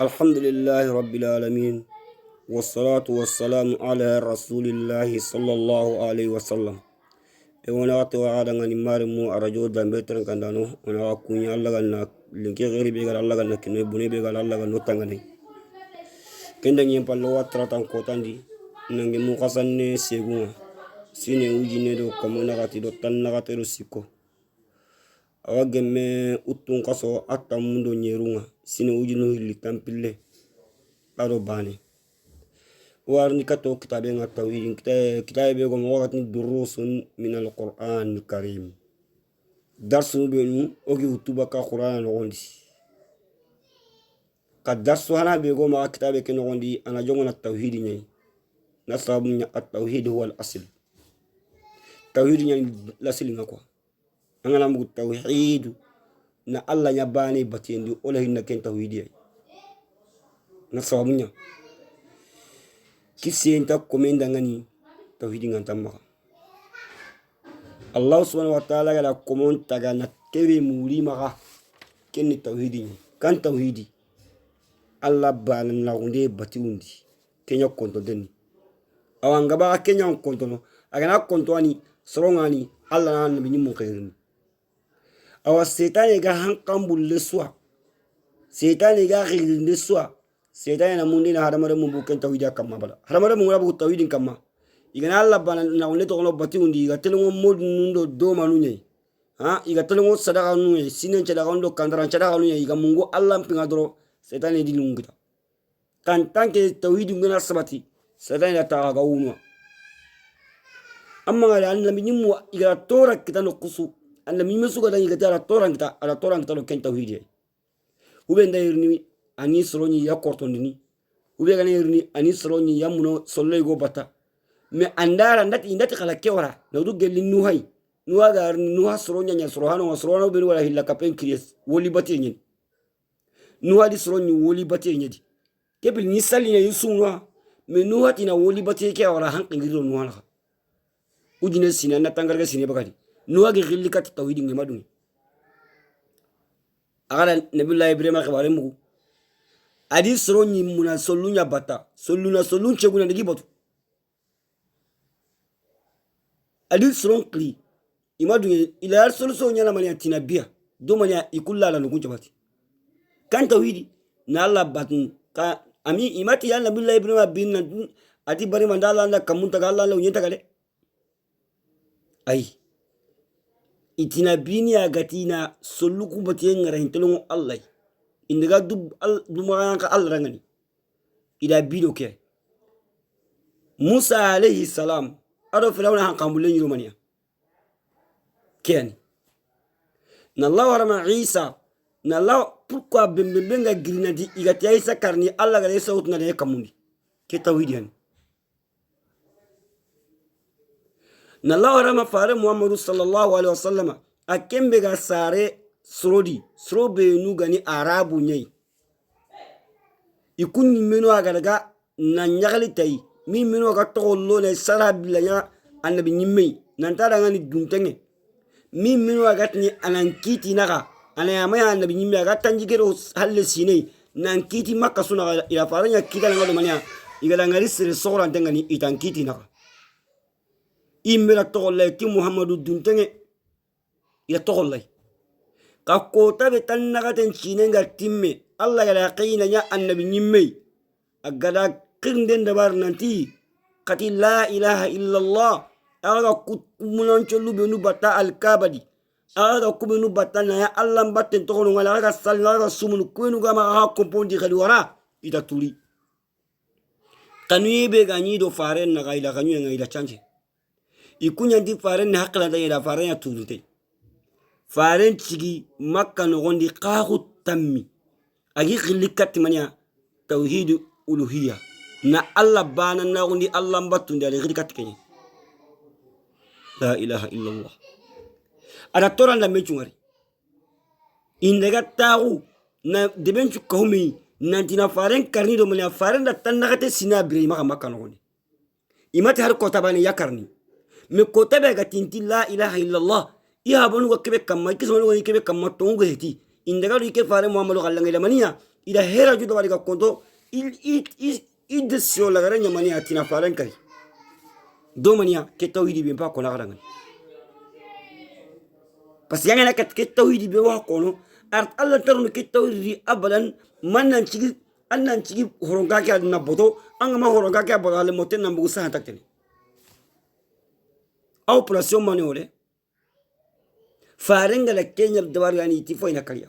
الحمد لله رب العالمين والصلاة والسلام على رسول الله صلى الله عليه وسلم. وانا وعدا غني مارمو ارجو دامبترن كاندانو انا كوني الله غنا لينكي غير بيغال الله غنا كني بني بيغال الله غنا تانغني كندا ني بالو واتراتان كوتاندي نانغي مو خاساني سيغوما سيني وجيني دو كومونا غاتي دو تان غاتي روسيكو awagemme utun kaso atamundo nyerunga sine ujino hili tampile aro bane warni kato kitabe ngatawin kitabe go mawatni durusun min alquran alkarim darsu benu ogi utuba ka quran ondi ka darsu hana be go ma kitabe ken ondi ana jongona tawhid nyai nasabu nya at-tawhid huwa al-asl tawhid nyai lasili ngako angana mu tawhid na Allah nya bani batindi ola hinna ken tawhidi na sawamunya kisenta komenda ngani tawhidi ngantamma Allah subhanahu wa ta'ala gala komon taga na kebe muri maka ken tawhidi kan tawhidi Allah bana na unde batiundi kenya konto deni awanga ba kenya konto no agana konto ani sorongani Allah na nabi nyimu khairin awa setane ga hankan leswa setane ga khilin leswa setane na mundi na haramare mun buken tawhid kamma bala haramare mun rabu tawhidin kamma igana Allah bana na wonne to no bati undi ga telmo mod nundo do manunye ha iga telmo sadaka nunye sinen ceda gondo kandaran ceda nunye iga mungo Allah mpinga doro setane di lungita kan tanke tawhid ngana sabati setane ta ga wunwa amma ga Allah minyimu iga tora kitano kusu anda mimi suka dan igata ala torang kita lo ken tawhid ube ndayirni ani soroni ya kortondini ube gane yirni ani soroni ya muno solle go bata me andara ndati kala kewara na du gelin nuhay nuwa gar nuwa soronya nya sorohano be wala hilla kapen kries woli bati nyen nuwa di soroni woli bati nyedi kebil ni salina yusunwa me nuwa tina woli bati kewara hankin gido nuwa la ujine sinana tangarga sine bakadi nuwagi khilikat tawhid ngi maduni agara nabillahi ibrahim akhbare mu adi sronyi muna solunya bata solun cheguna ndigi botu adi sron kli imaduni ila soluso nyala mania tinabia do mania ikulla la nukunja bati kan tawhid na Allah batun ka ami imati ya nabillahi ibrahim bin adi bari mandala na kamunta ga Allah la unyeta gale ai itina bini agatina soluku batiye ngara hintelongo Allah indiga dumara ka Allah rangani ida bido ke Musa alayhi salam ado firawna han kambule nyiro mania ken na Allah warama Isa na Allah pourquoi bembenga grinadi igati Isa karni Allah gale saut na de kamundi ke tawhidian na Allah warama fare Muhammadu sallallahu alaihi wasallam akembe ga sare srobe nu gani arabu nyai ikunni meno agaraga na nyagali tay mi meno ga tollo ne sarabilanya annabi nyimme nan tada ngani duntenge mi meno agatni anankiti naga anayama annabi nyimme aga tanjigero halle sine nankiti makka suna ila faranya kidala ngado mania igala ngari sire sora ndengani itankiti naga imela tolle ki Muhammadu duntenge ila tolle ka kota be tanagaten chinenga timme Allah ya laqina nya annabi nyimme agada kirnden dabar nanti kati la ilaha illa Allah aga kumunan cholu be nu bata al-kabadi aga kumenu bata na ya Allah batten to no ngala aga sallallahu sumun kuenu ga ma ha kompondi khali wara ida tuli kanu be ganyi do faren na gaila ganyu ngaila chanje ikunya di faren hakla da ida faren ya tulute faren chigi makka no gondi qahu tammi agi khilikat mania tauhid uluhiyya na Allah bana na gondi Allah mbatunde ali khilikat kenye la ilaha illa Allah ada toran la mechungari indega tawu na debenchu kahumi nantina faren karni do mania faren da tanagate sinabri makka no gondi imati har kota bani yakarni me kota be gatinti la ilaha illa Allah iya bonu wakebe kamma kismanu woni kebe kamma tongo heti indaga ri ke fare muhammadu gallangai lamaniya ida hera judo bari ga konto il desio la garanya mani atina faran kari do mania ke tawhidi be pa ko la garanga parce que yana kat ke tawhidi be wa kono art Allah tarno ke tawhidi abadan mannan cigi annan cigi horonga ke adna boto anga ma horonga ke abale moten nambu sa takteni operation mani ole farenga la kenya dabar yani ti foina kariya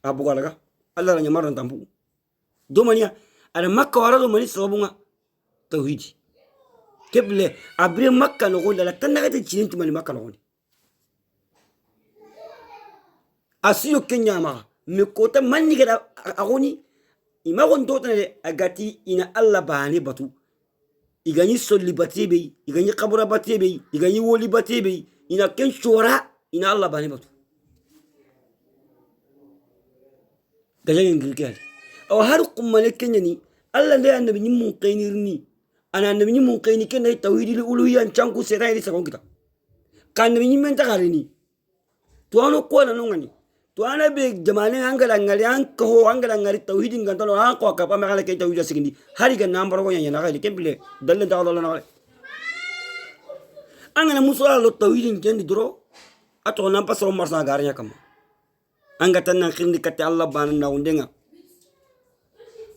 abu galaga Allah ranya maran tambu do mania ada makka wara do mani sobunga tawhidi keble abre makka no gonda la tanaka te chinti mani makka no gonda asiyo kenya ma me kota manni gada agoni ima gondo tane agati ina Allah bani batu igani solli batebe igani qabura batebe igani woli batebe ina ken shora ina Allah bani batu gajen ngilkel aw har kumale kenyani Allah ne annabi nyum qaynirni ana annabi nyum qayni ken ay tawhidil uluhiyya chanku serai sa kita kan annabi nyum ta garini to ano ko na ngani to ana be jamane angala ngari an ko angala ngari tawhidin gantalo an ko ka pa magala ke tawhid sigindi hari ga nambar ko nyanya na gali kembile dalle ta Allah na angana musala lo tawhidin kendi dro ato nan pasro marsa garnya kam anga tan nan khindi katte Allah ban na undenga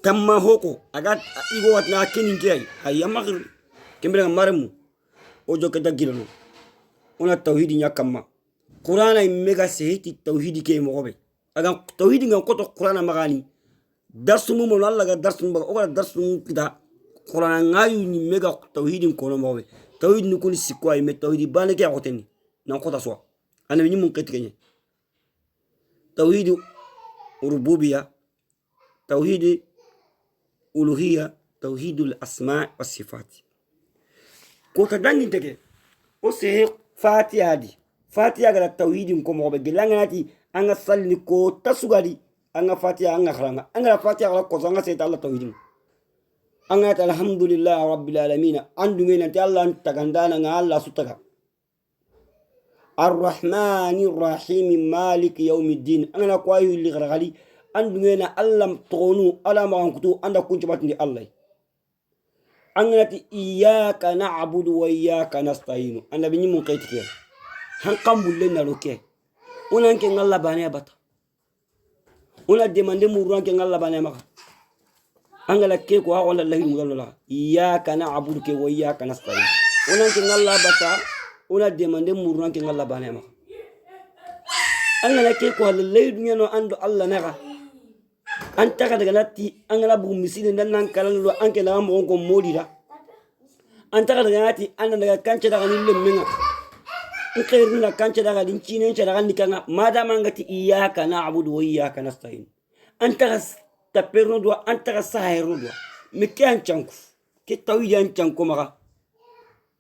tamma hoko agat igo wat na kinin kay ay amagir kembele maremu ojo ke dagirano ona tawhidin yakama Qur'ana mega sehiti tawhidi ke mogobe aga tawhidi ngam koto Qur'ana magani darsu mu mon Allah ga darsu mu oga darsu mu kita Qur'ana ngayu ni mega tawhidin ko no mogobe tawhid ni kun sikko ay me tawhidi bane ke akoteni nan kota so ana ni mun keti kenye tawhid rububiyya tawhid uluhiyya tawhidul asma was sifat ko ta dangin tege o se fatiha di fatiha ga tawhidin ko mo be gelangati anga salli ko tasugari anga fatiha anga kharanga anga fatiha ga ko zanga sai ta Allah tawhidin anga ta alhamdulillah rabbil alamin andu ngena ta Allah tagandana nga Allah sutaga arrahmanir rahim malik yawmiddin anga ko ayu li gargali andu ngena Allah tonu ala ma kutu anda kunci batindi Allah anga ti iyyaka na'budu wa iyyaka nasta'in annabi ni mun kaitike han kambulle na loke onan ke ngalla bane bata ona demande muruan ke ngalla bane maka angala ke ko ha wala lahi mudalla iyyaka na'budu ke wa iyyaka nasta'in onan ke ngalla bata ona demande muruan ke ngalla bane maka angala ke ko lahi dunya no ando Allah naga anta ka daga natti angala bu misile nan kalan lo anke na mo ko modira anta ka daga natti anda daga kanche daga ni lemmenga nkairuna kanche daga din chinen daga nikanga madama ngati iyyaka na'budu wa iyyaka nasta'in anta taperno do anta sahero do mekan chanku ke tawidi an chanko maga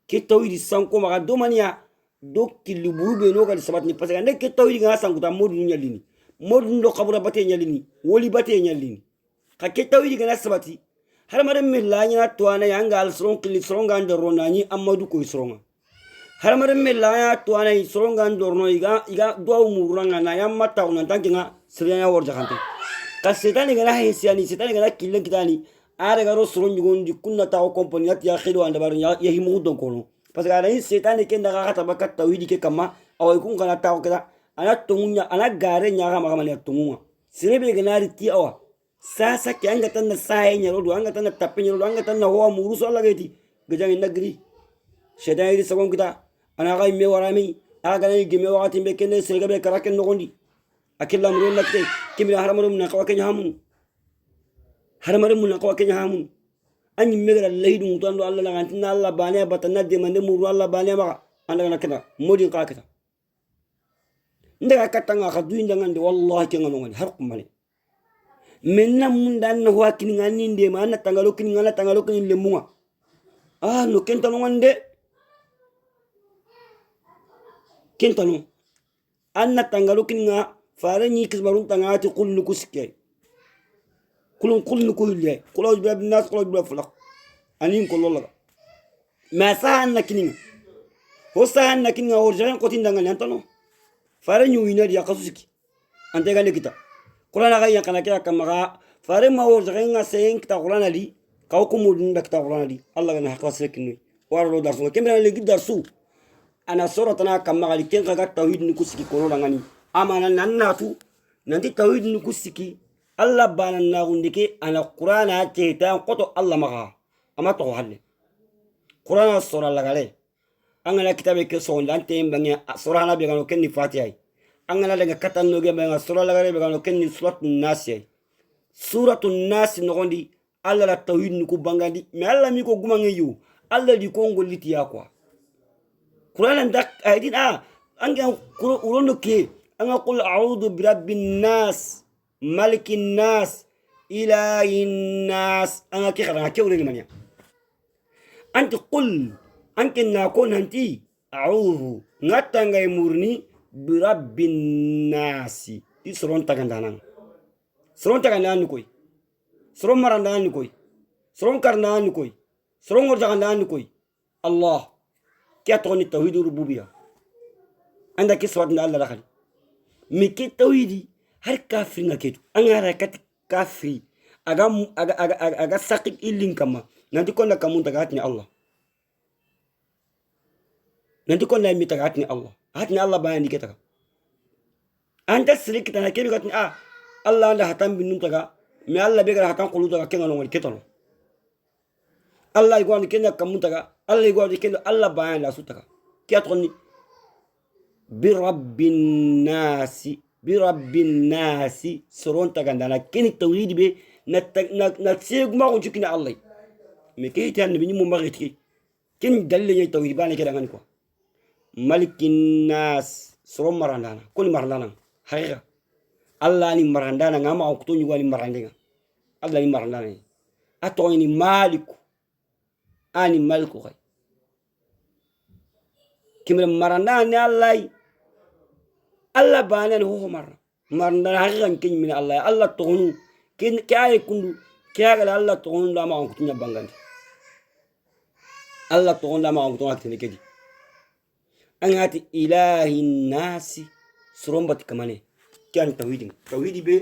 ke tawidi sanko maga do mania do kiluburu be no ga sabat ni parce que ke tawidi ga sankuta modu nyalini modu ndo kabura bate nyalini woli bate nyalini ka ke tawidi ga sabati har maram millanya to ana yanga al sron kili sronga ndoro nani amadu ko sronga har maram millanya to ana sronga ndoro iga do umuranga na yamata unan tankinga sirya warja kante ka setani ga hesiani setani ga killen kitani are ga ro sron yugondi kunna ta company at ya khido anda bar ya himu don kono parce que ana setani ke ndaga kata bakat tawidi ke kama awai kun kana ta ko kada ana tungunya ana gare nya ga maga mali tungunga sirebe ga nari ti awa sasa ke anga tan sae nya ro anga tan tappe nya ro anga tan ho muruso Allah gati gajan nagri shedai ri sabon kita ana ga me warami aga na gime wakati be kene sirga be karaken no gondi akilla muru nakte kimira haramarum na ko kenya hamun haramarum na ko kenya hamun anyi megara leidu mutando Allah la gantina Allah bane batana de mande muru Allah bane ma anda na kana modi ka kita ndaga katanga khadu ndangande wallahi kenga no ngani harqum mane menna mundan no wakini ngani nde mana tangalo kini ngala tangalo kini lemunga no kenta no ngande kenta no anna tangalo kini nga fare ni kisbarun tangati kullu kuske kullu kulle kullu bi nas kullu bi falaq anin kullu la ma sahanna kini ho sahanna kini orjan qotin dangan antano fare ni wina dia kasuski ante gane kita qur'ana ga yakana kya kamaga farema wo zaga sen kita qur'ana li kaw ko mudun da kita qur'ana li allah gana hakwa sekin waro darsu kemra le darsu ana soratana kamma gali ken ga tawhid ni kusiki kono ngani amana nannatu nanti tawhid ni kusiki allah banan na gundike ana qur'ana te ta qoto allah maga ama to halle qur'ana sura lagale angana kitabe ke so ndante mbanya sura na be gano ken ni fatiha angana daga katan no ge mbanya sura lagale be gano ken ni suratun nas suratun nas no gondi allah la tawhid ni ku bangandi me allah mi ko gumange yu allah di ko ngoliti ya quoi qur'an ndak aidin anga urondo ke anga qul a'udhu bi rabbin nas malikin nas ilahin nas anga ke khara ke ureni mania anti qul anke na ko nanti a'udhu ngatanga murni bi rabbin nas di soron tagandanan koy soron marandan koy soron karnan koy soron orjagandan koy allah كي تغني التوحيد الربوبية عندك سواد الله دخل ميكي توحيدي هر كافرين كيتو أنا ركعت كافري أجا ساقط إلين كما نانتي كنا كمون تغاتني الله نانتي كنا مي تغاتني الله هاتني الله بيان كتاك أنت سريك تنا كيف غاتني الله عنده هتام بنوم تغا مي الله بيغر هتام قلو تغا كنا نقول كتانو الله يقول كنا كمون تغا الله يقول كنا الله بيان لا سوتغا كي تغني برب الناس سرون تغندانا كين التوحيد بي نتسيغ ما كنا الله مي كي تان بني مو ماغيتي كين دليل التوحيد بان كده غنكو ملك الناس سرون مراندانا كل مراندانا حقيقه الله ني مراندانا غما اوكتو ني والي مرانديغا الله ني مراندانا اتوني مالك اني مالك خي كمل مرندان الله الله بانن هو مرندان حقيقة كين من الله تغنو كين كاي كندو كاي الله تغنو لا ما انكو تنيا بانغان الله تغنو لا ما انكو تنيا كدي انغاتي اله الناس سرومبت كمانه كان توحيد بي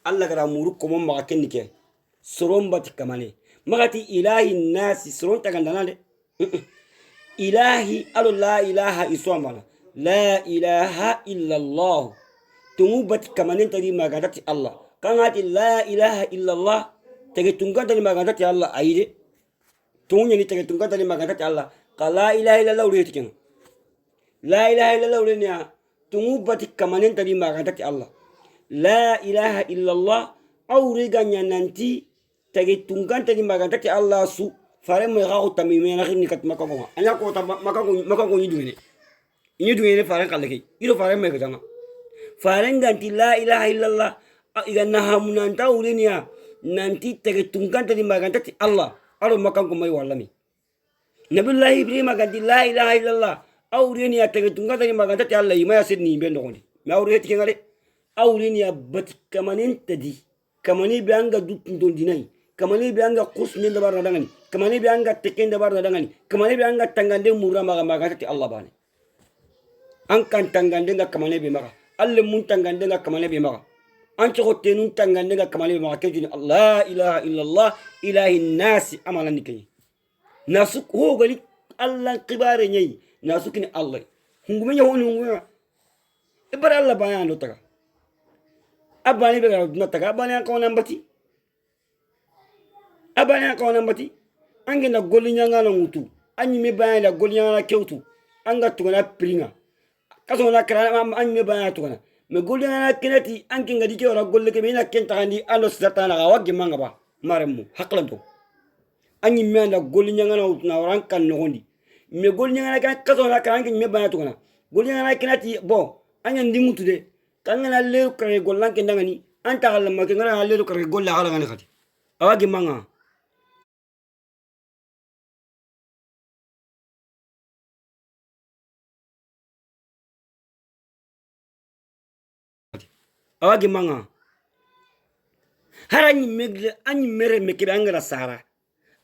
الله غرا مورو كوم ما كين كي سرومبت كمانه مغاتي اله الناس سرون تغندانا إلهي ألو لا إله إسوامنا لا إله إلا الله تموبت كمان تري ما قدرت الله كانت لا إله إلا الله تجي تنقل تري ما قدرت الله أيده توني تجي تنقل تري ما قدرت الله قال لا إله إلا الله وليه تكين لا إله إلا الله وليه تموبت كمان تري ما قدرت الله لا إله إلا الله أو رجعنا ننتي تجي تنقل تري ما قدرت الله سو fare mo ga ko tamime na khini kat makako anya ko ta makako ni dungene fare kalle ke iro fare me ga fare nganti la ilaha illallah iganna hamunan tawriniya nanti tege tungkan tadi maganta ti allah aro makako mai wallami nabiyullah ibrahim ganti la ilaha illallah awriniya tege tungkan tadi maganta ti allah ima yasid ni be ndondi ma awriyati ngale awriniya bat kamanin tadi kamani bianga dutun dinai kamani bianga kusni dabar nadangani kamani bianga tekin dabar nadangani kamani bianga tangande murra maga ti Allah bani angkan tangande ga kamani be maga alle mun tangande ga kamani be maga ancho tenun tangande ga kamani be maga kejini Allah ilaha illallah ilahi nas amalan nikay nasuk ho gali Allah qibare nyai nasukini Allah hungume nyahonu hungume ibara Allah bayan do taga abani be ga do taga abani ko nambati abana ko nambati ange na golinya ngana mutu anyi me baya la golinya na kewtu anga tugana pringa kaso na kra anyi me baya tugana me golinya na kenati ange ngadi ke ora golle ke me na kenta handi ando satana ga wagge manga ba maremu haklanto anyi me na golinya ngana mutu na oran kan no hondi me golinya ngana kan kaso na kra ange me baya tugana golinya na kenati bo anya ndi mutu de kanga na le kare gollan ke ndangani anta hala ma ke ngana le kare golla hala ngani khati awagi manga awagi manga harani megle anyi mere meke angara sara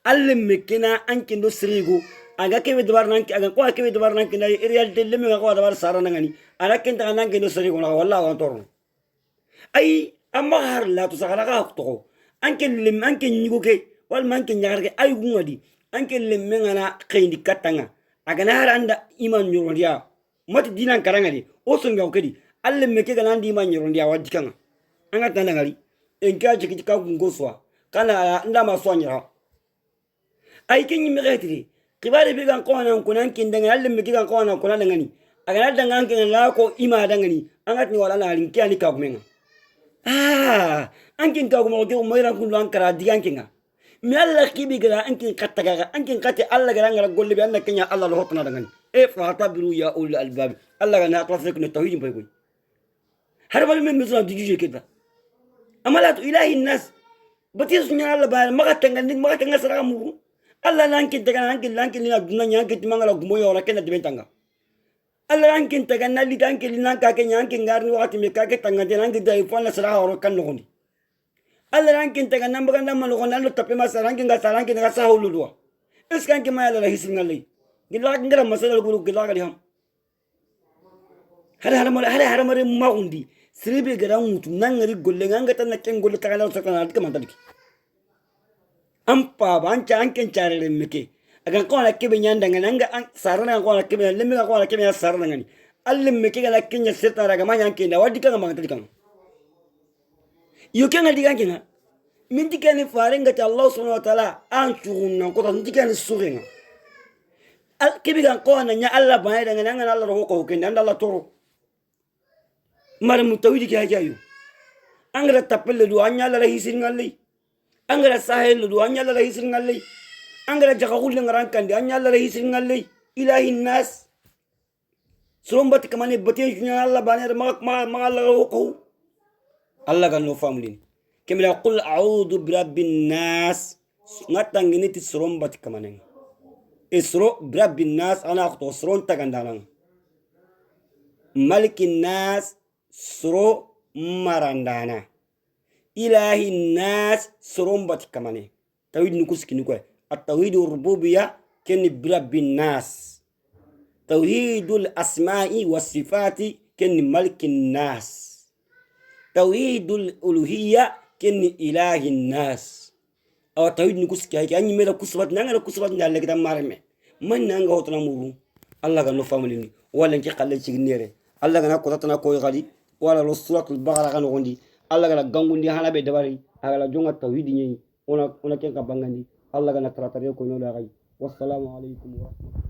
alle mekena anki ndo srigo aga kebe dobar nanki aga ko kebe dobar nanki na real de lemi ko dobar sara nangani ana kenta nanki ndo srigo na walla wa torno ay amma har la to sagala ga to anke lemme anke nyigo ke wal manke nyagar ke ay gungadi anke lemme ngana khayndi katanga agana haranda iman nyorondia mati dinan karangadi o songa okedi alle meke gana ndi iman nyorondia wadikanga anga tanda ngari enka jiki ka ngoswa kana nda maswanya ay kenyi megetri kibare be gan kona kunan kindanga alle meke gan kona kunan ngani agana dangan ken la ko ima dangani angat ni wala na rin kiani ka gumenga ankin ka gumo ke moira kun lan kara digan kinga mi alla kibi gara ankin kattaga ankin katte alla gara ngara golle be anna kenya alla lo hotna dangani e fa tabiru ya ul albab alla gana tafsir kun tawhid bay koy har bal men misra dijuje keda amala tu ilahi nas batis nya alla ba maga tanga sara mu alla lankin daga lankin lina dunya yankin mangala gumo yora kenna de bentanga alla ankin taga nali dankin lina ka kenya ankin garni wakati me ka ke tanga de lankin dai fona sara horo kan no gondi alla ankin taga namba namba lo nalo tape masara ankin ga sara ankin ga sa hulu iska ankin ma alla hisin ngalai gila ngara masala gulu gila ga ham hada mare maundi sribe gara mutu nangari golle nganga tan ken golle tagala sakana dik mandaliki ampa bancha anken charere meke agan ko na kebe nyanda nganga an sarana ko na kebe lemme ko na kebe sarana ngani alle meke ga kenya seta raga manya anken da wadi kan mandaliki kan yuke ngali kan kina min dikani farenga ta Allah subhanahu wa ta'ala an chunna ko tan dikani surenga al kebe ga ko na nya Allah ba da nganga Allah ro ko ken Allah toro mara mutawidi ki hajayu angara tapelle du anya la hisir ngalli angara sahel du anya la hisir ngalli angara jagagulle ngaran kandi anya la hisir ngalli ilahi nas surombat kamane bate nya Allah baner ma Allah ko Allah kan no famulin kemila qul a'udhu bi rabbin nas ngatangini ti surombat kamane isro bi rabbin nas ana ko suron tagandanan malikin nas suro marandana ilahi nas suron bat kamane tawhid nukuski nuko at-tawhid ar-rububiyya ken birabbin nas tawhidul asma'i was sifati ken malikin nas tawhidul uluhiyya ken ilahi nas aw tawhid nukuski ay anyi mela kusbat nanga kusbat ndalle kitam marme man nanga hotna muru Allah ga no famulini wala nki khalle ci nere Allah ga na ko tatana ko gali wala lo suratul baqara kan gondi alla gala gangundi hana be dabari agala jonga tawhidi nyi ona ken ka bangandi alla gana tratare ko no la gai wassalamu alaikum wa rahmatullahi